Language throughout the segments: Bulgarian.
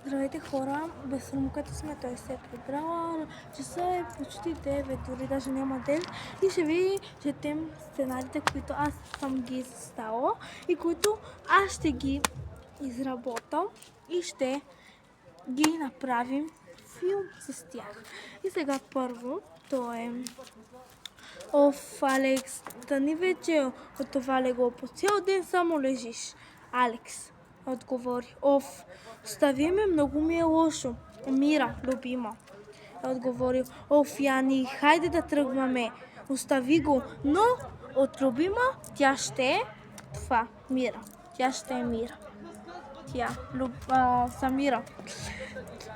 Здравейте хора, без срумката сме, той се е прибрала, часа е почти 9, дори даже няма 9 и ще ви четем сценарите, които аз съм ги съставила и които аз ще ги изработя и ще ги направим филм с тях. И сега първо, то е: Оф, Алекс, стани вече от това легло, по цял ден само лежиш. Алекс отговори: Оф, остави ме, много ми е лошо. Мира, любима, отговори: Оф, Яни, хайде да тръгваме. Остави го, но от любима тя ще е това, Мира. Тя ще е Мира. Самира.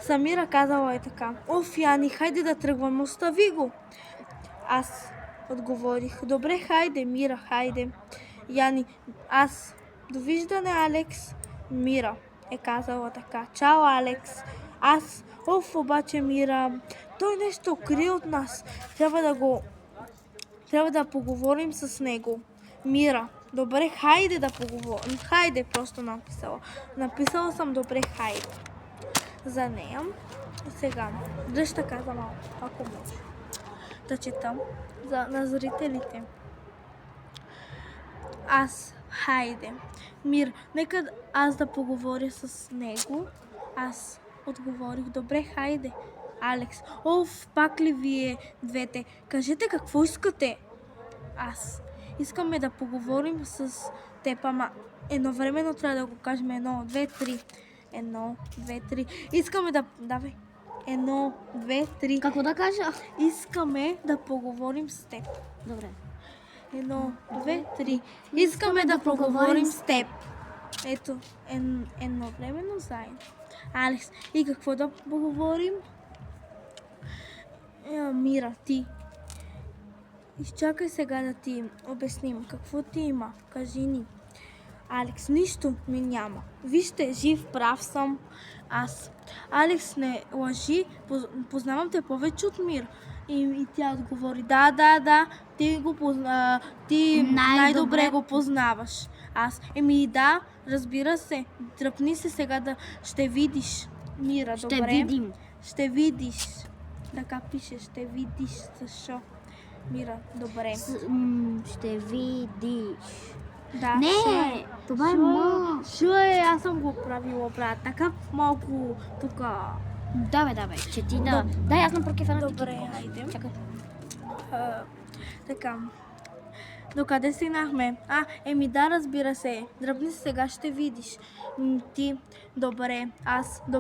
Самира казала е така: Оф, Яни, хайде да тръгваме, остави го. Аз отговорих: Добре, хайде, Мира, хайде. Яни: Аз: Довиждане, Алекс. Мира е казала така: Чао, Алекс. Аз: Оф, обаче, Мира, той нещо крие от нас. Трябва да поговорим с него. Мира: Добре, хайде да поговорим. Хайде, просто написала. Написала съм добре, хайде за нея. Сега, дръж така за малко, ако може да чета на зрителите. Аз: хайде. Мир: Нека аз да поговоря с него. Аз отговорих: Добре, хайде. Алекс: Оф, пак ли вие двете? Кажете какво искате. Аз: Искаме да поговорим с теб, ама едновременно трябва да го кажем. 1, 2, 3. 1, 2, 3. Искаме да... Давай. 1, 2, 3. Какво да кажа? Искаме да поговорим с теб. Добре. 1, 2, 3. Искаме да поговорим с теб. Ето, едновременно заедно. Алекс: И какво да поговорим? Мира: Ти. Изчакай сега да ти обясним. Какво ти има? Кажи ни. Алекс: Нищо ми няма. Вижте, жив, прав съм. Аз: Алекс, не лъжи, познавам те повече от Мир. И тя отговори: Да, ти най-добре го познаваш. Аз: Да, разбира се, тръпни се сега, да ще видиш. Мира: Добре. Ще видим. Ще видиш. Така пише, ще видиш. Защо? Мира: Добре. Ще видиш. Да, Не, това е ма. Аз съм го правила, брат. Така малко тук. Давай, чети да. Дай, аз на прокефана. Добре, хайде. Чакай. Така. Докъде стигнахме? Да, разбира се. Дръпни се, сега ще видиш. Ти. Добре. Аз.